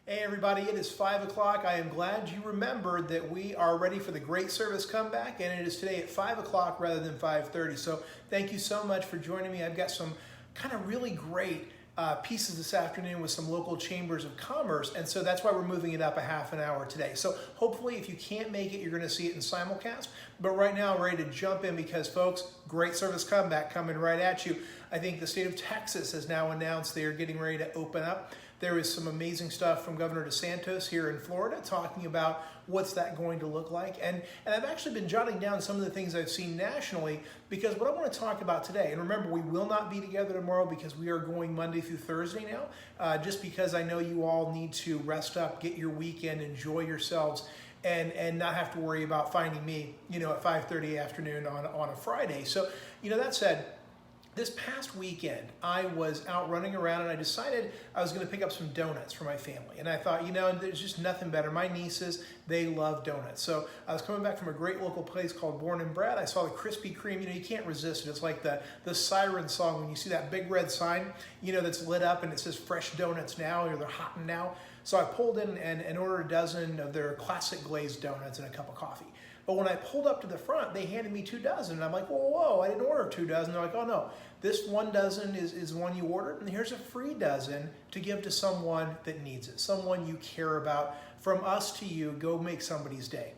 Hey everybody, it is 5 o'clock. I am glad you remembered that we are ready for the Great Service Comeback, and it is today at 5 o'clock rather than 5:30. So thank you so much for joining me. I've got some kind of really great pieces this afternoon with some local chambers of commerce, and so that's why we're moving it up a half an hour today. So hopefully if you can't make it, you're going to see it in simulcast. But right now I'm ready to jump in because, folks, Great Service Comeback coming right at you. I think the state of Texas has now announced they are getting ready to open up. There is some amazing stuff from Governor DeSantis here in Florida talking about what's that going to look like. And I've actually been jotting down some of the things I've seen nationally, because what I want to talk about today, and remember, we will not be together tomorrow because we are going Monday through Thursday now, just because I know you all need to rest up, get your weekend, enjoy yourselves, and not have to worry about finding me, at 5:30 afternoon on a Friday. So, that said, this past weekend, I was out running around and I decided I was going to pick up some donuts for my family. And I thought, there's just nothing better. My nieces, they love donuts. So I was coming back from a great local place called Born and Bred. I saw the Krispy Kreme. You can't resist it. It's like the siren song when you see that big red sign, that's lit up and it says fresh donuts now, or they're hot now. So I pulled in and ordered a dozen of their classic glazed donuts and a cup of coffee. But when I pulled up to the front, they handed me 2 dozen. And I'm like, whoa, I didn't order 2 dozen. They're like, oh no, this 1 dozen is one you ordered, and here's a free dozen to give to someone that needs it, someone you care about. From us to you, go make somebody's day.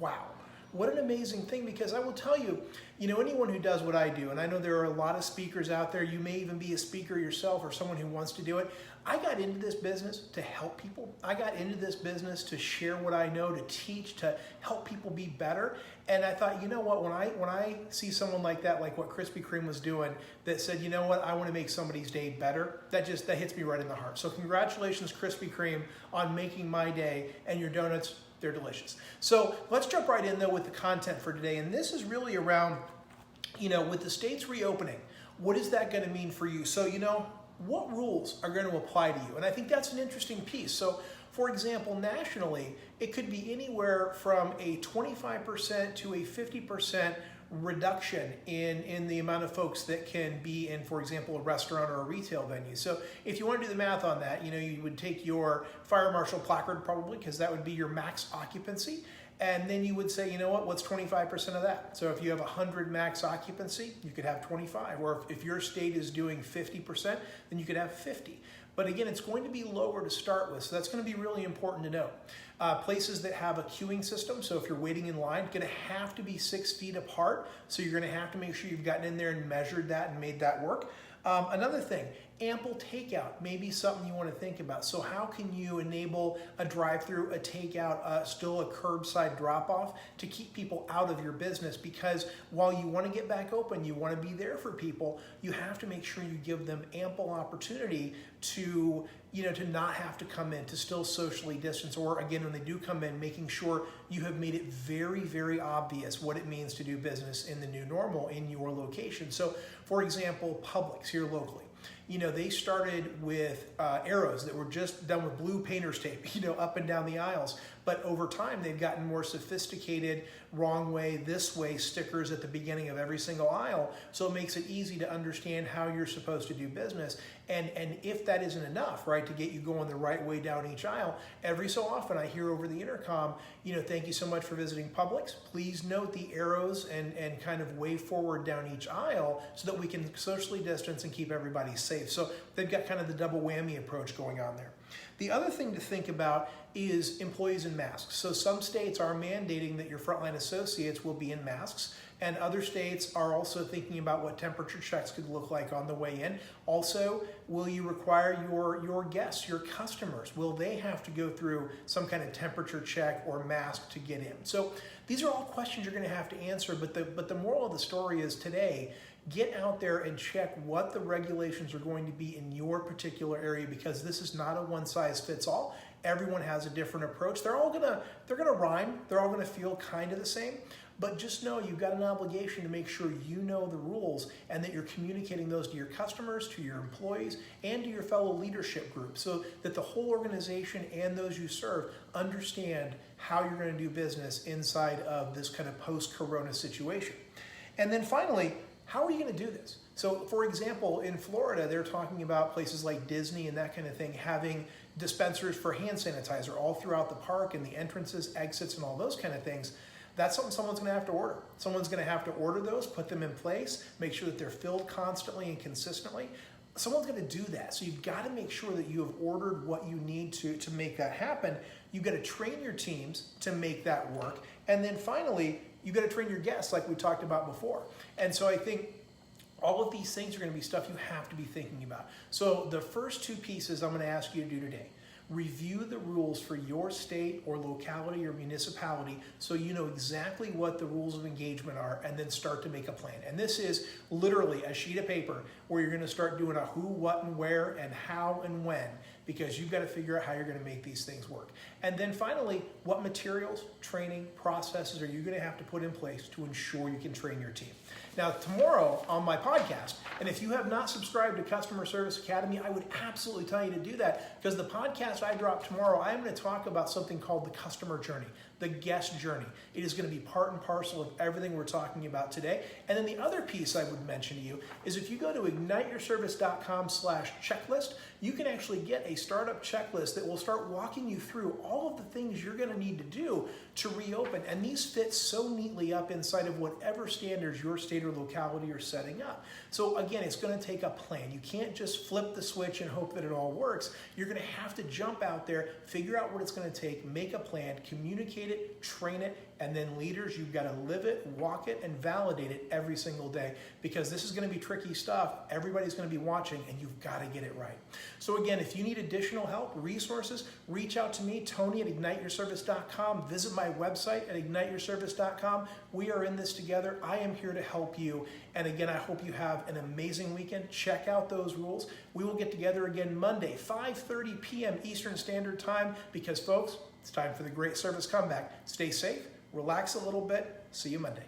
Wow. What an amazing thing, because I will tell you, anyone who does what I do, and I know there are a lot of speakers out there, you may even be a speaker yourself or someone who wants to do it. I got into this business to help people. I got into this business to share what I know, to teach, to help people be better. And I thought, what, when I see someone like that, like what Krispy Kreme was doing, that said, what, I want to make somebody's day better, that hits me right in the heart. So congratulations, Krispy Kreme, on making my day, and your donuts, they're delicious. So let's jump right in though with the content for today. And this is really around, with the states reopening, what is that going to mean for you? So, what rules are going to apply to you? And I think that's an interesting piece. So, for example, nationally, it could be anywhere from a 25% to a 50% reduction in the amount of folks that can be in, for example, a restaurant or a retail venue. So if you want to do the math on that, you would take your fire marshal placard probably, because that would be your max occupancy. And then you would say, what's 25% of that? So if you have 100 max occupancy, you could have 25. Or if your state is doing 50%, then you could have 50. But again, it's going to be lower to start with, so that's going to be really important to know. Places that have a queuing system, so if you're waiting in line, going to have to be 6 feet apart, so you're going to have to make sure you've gotten in there and measured that and made that work. Another thing, ample takeout may be something you want to think about. So how can you enable a drive-through, a takeout, still a curbside drop-off to keep people out of your business? Because while you want to get back open, you want to be there for people, you have to make sure you give them ample opportunity to not have to come in, to still socially distance, or again, when they do come in, making sure you have made it very, very obvious what it means to do business in the new normal in your location. So, for example, Publix here locally, they started with arrows that were just done with blue painter's tape, up and down the aisles. But over time, they've gotten more sophisticated, wrong way, this way stickers at the beginning of every single aisle. So it makes it easy to understand how you're supposed to do business. And if that isn't enough, right, to get you going the right way down each aisle, every so often I hear over the intercom, thank you so much for visiting Publix. Please note the arrows and kind of way forward down each aisle so that we can socially distance and keep everybody safe. So they've got kind of the double whammy approach going on there. The other thing to think about is employees in masks. So some states are mandating that your frontline associates will be in masks, and other states are also thinking about what temperature checks could look like on the way in. Also, will you require your guests, your customers, will they have to go through some kind of temperature check or mask to get in? So these are all questions you're going to have to answer, but the moral of the story is today, get out there and check what the regulations are going to be in your particular area, because this is not a one-size-fits-all. Everyone has a different approach. They're gonna rhyme. They're all gonna feel kind of the same. But just know you've got an obligation to make sure you know the rules and that you're communicating those to your customers, to your employees, and to your fellow leadership group, so that the whole organization and those you serve understand how you're going to do business inside of this kind of post-corona situation. And then finally, how are you going to do this? So, for example, in Florida, they're talking about places like Disney and that kind of thing having dispensers for hand sanitizer all throughout the park and the entrances, exits, and all those kind of things. That's something someone's going to have to order. Someone's going to have to order those, put them in place, make sure that they're filled constantly and consistently. Someone's going to do that. So you've got to make sure that you have ordered what you need to make that happen. You've got to train your teams to make that work. And then finally, you've got to train your guests like we talked about before. And so I think all of these things are going to be stuff you have to be thinking about. So the first two pieces I'm going to ask you to do today. Review the rules for your state or locality or municipality so you know exactly what the rules of engagement are, and then start to make a plan. And this is literally a sheet of paper where you're going to start doing a who, what, and where, and how and when, because you've got to figure out how you're going to make these things work. And then finally, what materials, training, processes are you going to have to put in place to ensure you can train your team. Now, tomorrow on my podcast, and if you have not subscribed to Customer Service Academy, I would absolutely tell you to do that, because the podcast I drop tomorrow, I'm going to talk about something called the customer journey, the guest journey. It is going to be part and parcel of everything we're talking about today. And then the other piece I would mention to you is if you go to igniteyourservice.com/checklist, you can actually get a startup checklist that will start walking you through all of the things you're going to need to do to reopen. And these fit so neatly up inside of whatever standards your state or locality are setting up. So again, it's going to take a plan. You can't just flip the switch and hope that it all works. You're going to have to jump out there, figure out what it's going to take, make a plan, communicate it, train it, and then leaders, you've got to live it, walk it, and validate it every single day, because this is going to be tricky stuff. Everybody's going to be watching, and you've got to get it right. So again, if you need additional help, resources, reach out to me, Tony at igniteyourservice.com. Visit my website at igniteyourservice.com. We are in this together. I am here to help you. And again, I hope you have an amazing weekend. Check out those rules. We will get together again Monday, 5:30 p.m. Eastern Standard Time, because folks, it's time for the Great Service Comeback. Stay safe, relax a little bit. See you Monday.